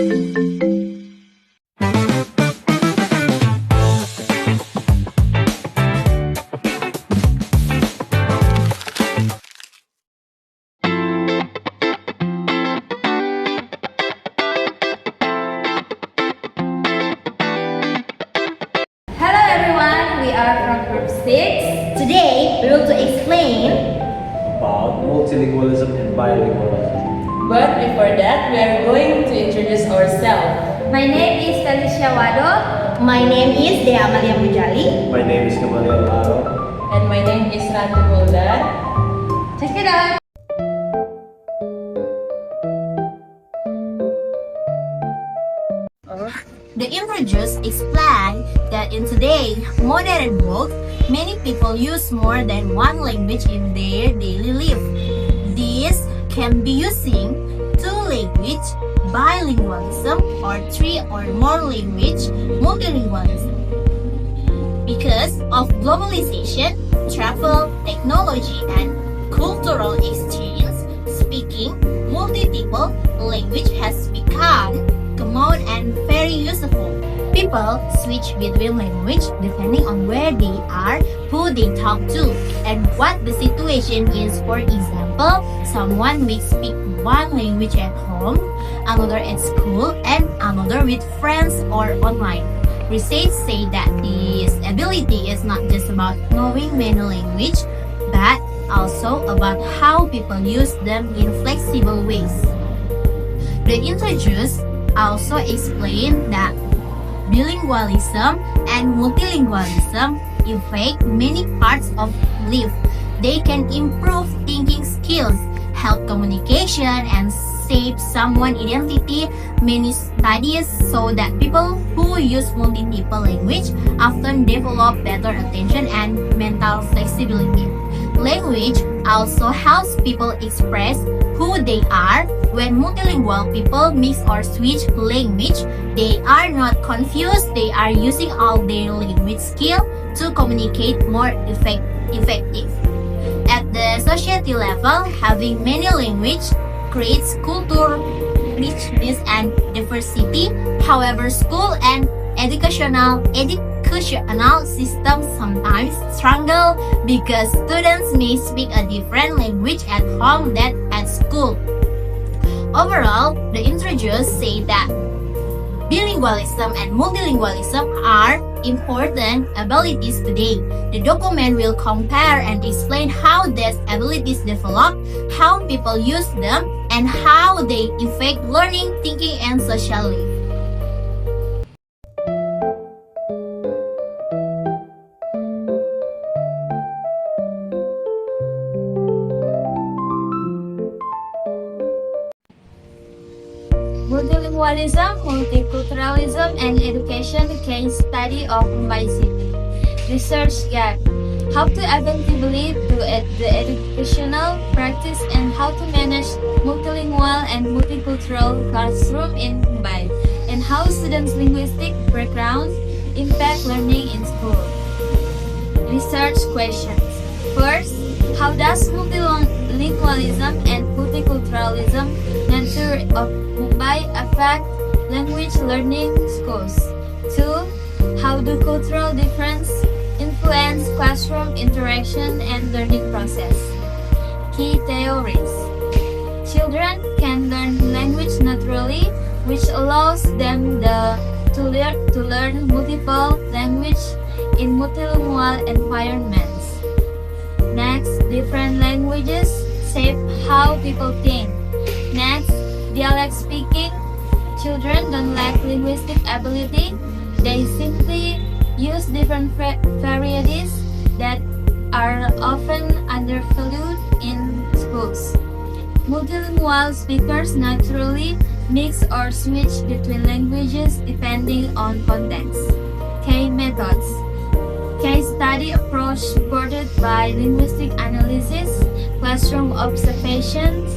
Hello everyone, we are from Group 6. Today, we will to explain about multilingualism and bilingualism. But before that, we are going to introduce ourselves. My name is Felicia Wado. My name is Dea A Mujali. My name is Gamaliel J T Aror. And my name is Ratu Mulder. Check it out. The introduce explain that in today's modern world, many people use more than one language in their daily life. This can be using two language, bilingualism, or three or more language, multilingualism. Because of globalization, travel, technology, and cultural exchange, speaking multiple language has become common and very useful. People switch between language depending on where they are, who they talk to, and what the situation is. For example, someone may speak one language at home, another at school, and another with friends or online. Research say that this ability is not just about knowing many languages, but also about how people use them in flexible ways. The introduce also explain that bilingualism and multilingualism affect many parts of life. They can improve thinking skills, help communication, and shape someone's identity. Many studies show that people who use multiple language often develop better attention and mental flexibility. Language also helps people express who they are. When multilingual people mix or switch language, they are not confused. They are using all their language skill to communicate more effective. At the society level, having many languages creates culture, richness, and diversity. However, school and educational systems sometimes struggle because students may speak a different language at home than at school. Overall, the introduce say that bilingualism and multilingualism are important abilities today. The document will compare and explain how these abilities develop, how people use them, and how they affect learning, thinking, and social life. Multilingualism, multiculturalism, and education case study of Mumbai City. Research gap. How to effectively do the educational practice and how to manage multilingual and multicultural classroom in Mumbai, and how students' linguistic backgrounds impact learning in school. Research questions. First, how does multilingualism and multiculturalism nature of Mumbai affect language learning schools? 2. How do cultural difference influence classroom interaction and learning process? Key theories. Children can learn language naturally, which allows them to learn multiple languages in multilingual environments. Next, different languages shape how people think. Next, dialect speaking. Children don't lack linguistic ability. They simply use different varieties that are often undervalued in schools. Multilingual speakers naturally mix or switch between languages depending on context. K methods. Case study approach supported by linguistic analysis, classroom observations,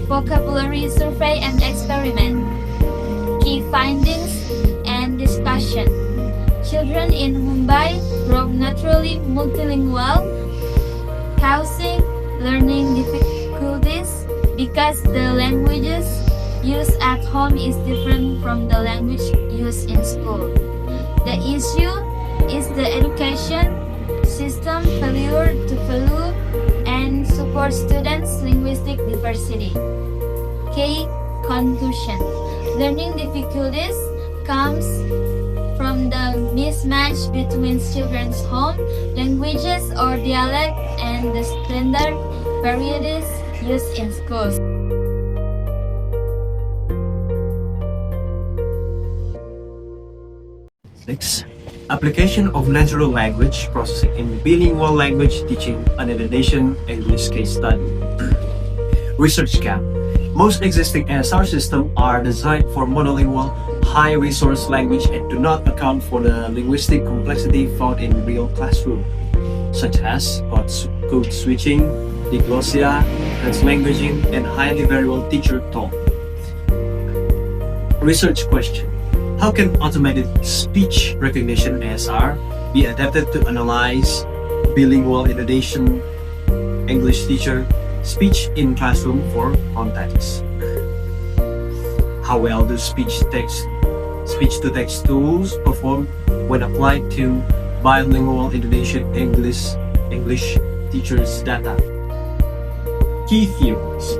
vocabulary survey, and experiment. Key findings and discussion. Children in Mumbai grow naturally multilingual, causing learning difficulties because the languages used at home is different from the language used in school. The issue is the education system failure to follow and support students' linguistic diversity. K. Conclusion. Learning difficulties comes from the mismatch between children's home languages or dialect and the standard varieties used in schools. 6. Application of natural language processing in bilingual language teaching and education English case study. Research gap. Most existing ASR systems are designed for monolingual, high-resource language and do not account for the linguistic complexity found in real classroom, such as code switching, diglossia, translanguaging, and highly variable teacher tone. Research question. How can automated speech recognition ASR be adapted to analyze bilingual education English teacher speech in classroom for context? How well do speech-to-text tools perform when applied to bilingual Indonesian English teachers' data? Key theories.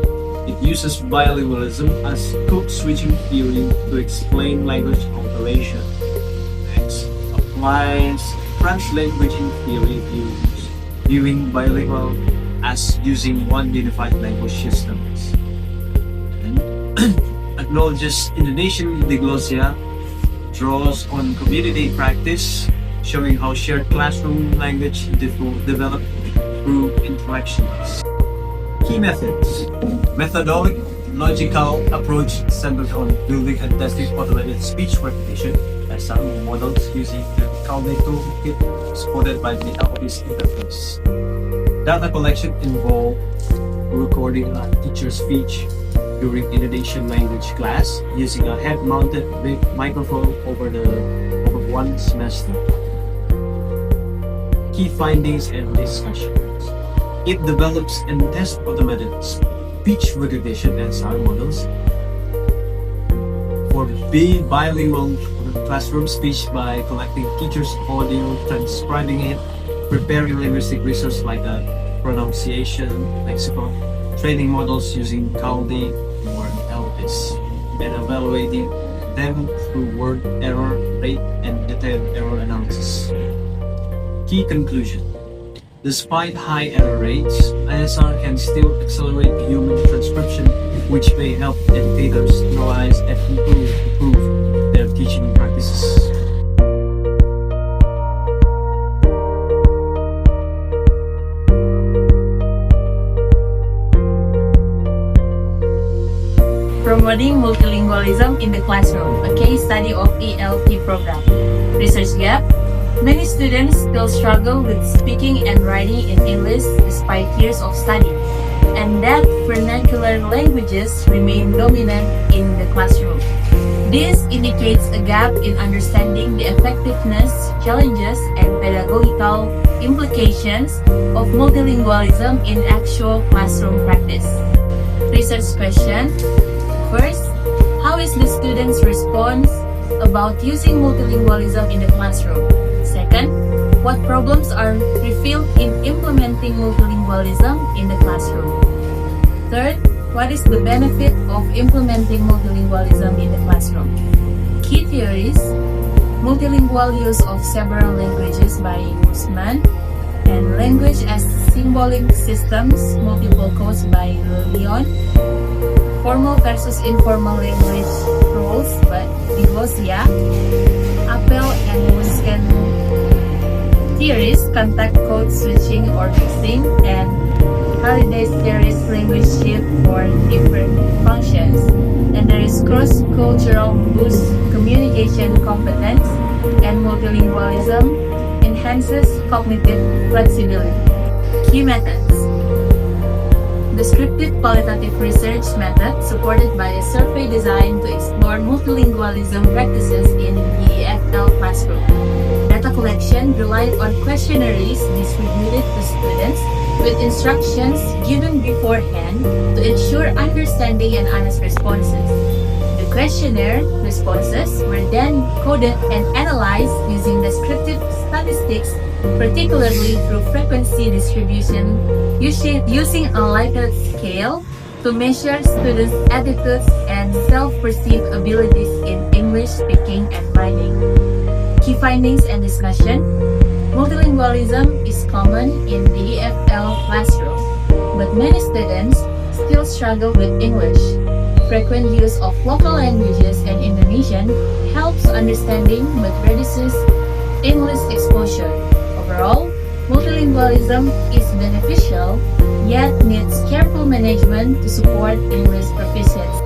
It uses bilingualism as code switching theory to explain language operation. Next, applies translanguaging theory viewing bilingual as using one unified language systems. And acknowledges Indonesian diglossia, draws on community practice, showing how shared classroom language develop through interactions. Key methods. Methodological approach centered on building and testing automated speech recognition as some models using the Calde toolkit supported by the Office interface. Data collection involved recording a teacher's speech during Indonesian language class using a head-mounted microphone over one semester. Key findings and discussions. It develops and tests automated speech recognition ASR models for bilingual classroom speech by collecting teachers' audio, transcribing it, preparing linguistic research like pronunciation, lexicon, training models using Calde or Elvis, and evaluating them through word error rate and detailed error analysis. Key conclusion. Despite high error rates, ASR can still accelerate human transcription, which may help educators analyze and improve their teaching practices. Promoting multilingualism in the classroom, a case study of ELT program. Research gap. Many students still struggle with speaking and writing in English despite years of study, and that vernacular languages remain dominant in the classroom. This indicates a gap in understanding the effectiveness, challenges, and pedagogical implications of multilingualism in actual classroom practice. Research question. First, how is the students' response about using multilingualism in the classroom? Second, what problems are revealed in implementing multilingualism in the classroom? Third, what is the benefit of implementing multilingualism in the classroom? Key theories: multilingual use of several languages by Usman, and language as symbolic systems, multiple codes by Leon, formal versus informal language roles by Diglossia, Appel and Winsken theories, contact code switching or mixing, and Halliday's theories, language shift for different functions. And there is cross-cultural boost communication competence, and multilingualism enhances cognitive flexibility. Key methods. descriptive qualitative research method supported by a survey designed to explore multilingualism practices in the EFL classroom. Data collection relied on questionnaires distributed to students with instructions given beforehand to ensure understanding and honest responses. The questionnaire responses were then coded and analyzed using descriptive statistics, particularly through frequency distribution, using a Likert scale to measure students' attitudes and self-perceived abilities in English speaking and writing. Key findings and discussion. Multilingualism is common in the EFL classroom, but many students still struggle with English. Frequent use of local languages and Indonesian helps understanding but reduces English exposure. Overall, multilingualism is beneficial, yet needs careful management to support English proficiency.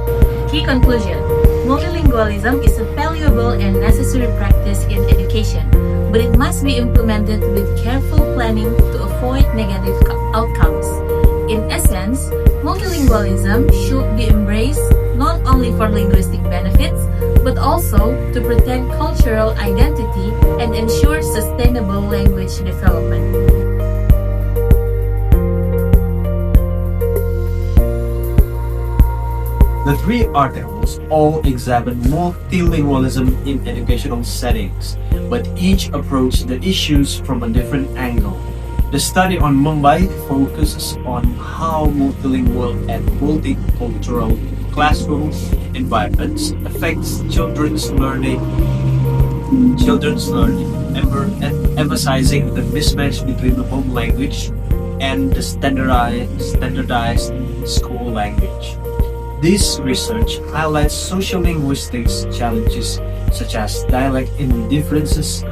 Key conclusion. Multilingualism is a valuable and necessary practice in education, but it must be implemented with careful planning to avoid negative outcomes. In essence, multilingualism should be embraced not only for linguistic benefits, but also to protect cultural identity and ensure sustainable language development. The three articles all examine multilingualism in educational settings, but each approach the issues from a different angle. The study on Mumbai focuses on how multilingual and multicultural classroom environments affects children's learning, emphasizing the mismatch between the home language and the standardized school language. This research highlights sociolinguistics challenges such as dialect indifferences,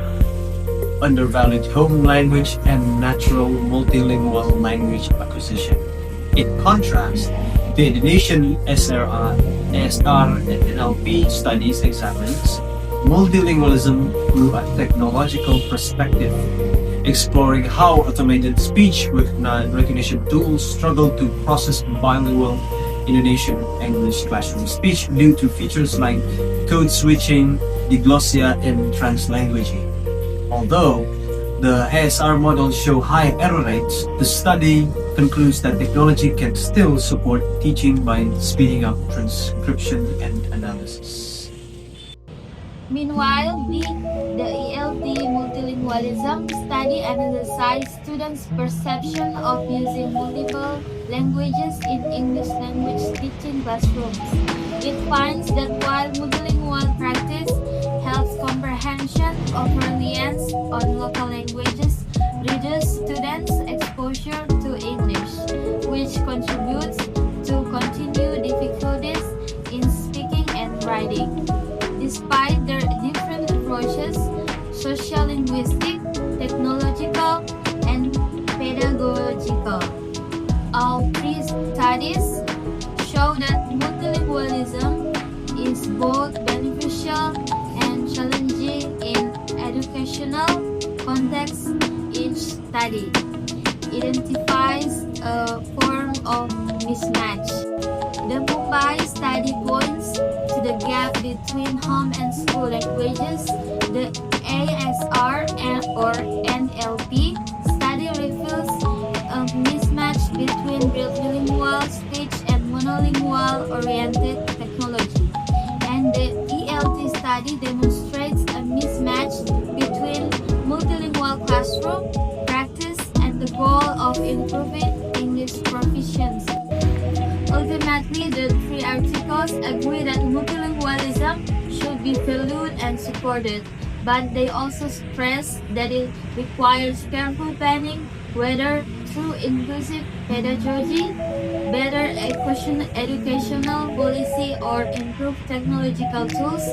undervalued home language, and natural multilingual language acquisition. In contrast, the Indonesian SR and NLP studies examines multilingualism through a technological perspective, exploring how automated speech recognition tools struggle to process bilingual Indonesian English classroom speech due to features like code switching, diglossia, and translanguaging. Although the ASR models show high error rates, the study concludes that technology can still support teaching by speeding up transcription and analysis. Meanwhile, the ELT multilingualism study analyzed students' perception of using multiple languages in English language teaching classrooms. It finds that while multilingual practice helps comprehension of reliance on local languages, reduces students' exposure to English, which contributes to continued difficulties in speaking and writing. Despite their different approaches, sociolinguistic, technological, and pedagogical, all three studies show that multilingualism is both beneficial and challenging in educational contexts. Each study identifies a form of mismatch. The Mumbai study points to the gap between home and school languages. The ASR or NLP study reveals a mismatch between bilingual speech and monolingual oriented technology. And the ELT study demonstrates a mismatch between multilingual classroom practice and the goal of improving English proficiency. Ultimately, the three articles agree that multilingualism should be valued and supported, but they also stress that it requires careful planning, whether through inclusive pedagogy, better educational policy, or improved technological tools.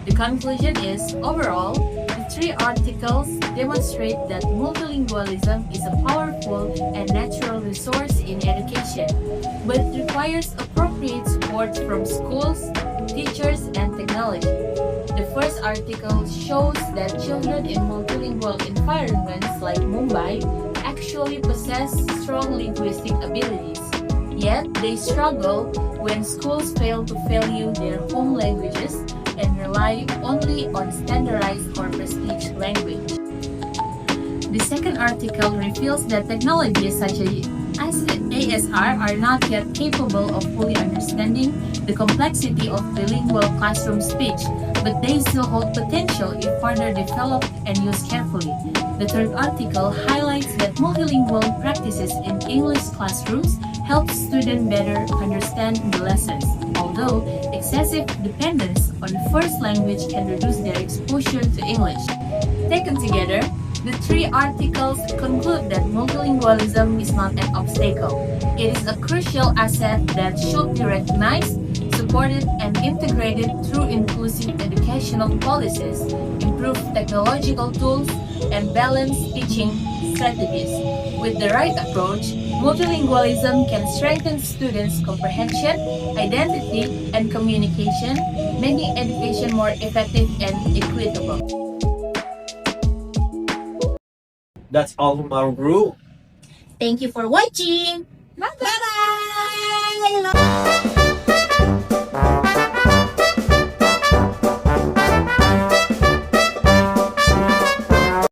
The conclusion is, overall, the three articles demonstrate that multilingualism is a powerful and natural resource in education, but it requires appropriate support from schools, teachers, and technology. The first article shows that children in multilingual environments like Mumbai actually possess strong linguistic abilities. Yet, they struggle when schools fail to value their home languages and rely only on standardized or prestige language. The second article reveals that technologies such as ASR are not yet capable of fully understanding the complexity of bilingual classroom speech, but they still hold potential if further developed and used carefully. The third article highlights that multilingual practices in English classrooms help students better understand the lessons, although excessive dependence on the first language can reduce their exposure to English. Taken together, the three articles conclude that multilingualism is not an obstacle. It is a crucial asset that should be recognized, supported, and integrated through inclusive educational policies, improved technological tools, and balanced teaching strategies. With the right approach, multilingualism can strengthen students' comprehension, identity, and communication, making education more effective and equitable. That's all from our group. Thank you for watching. Bye-bye!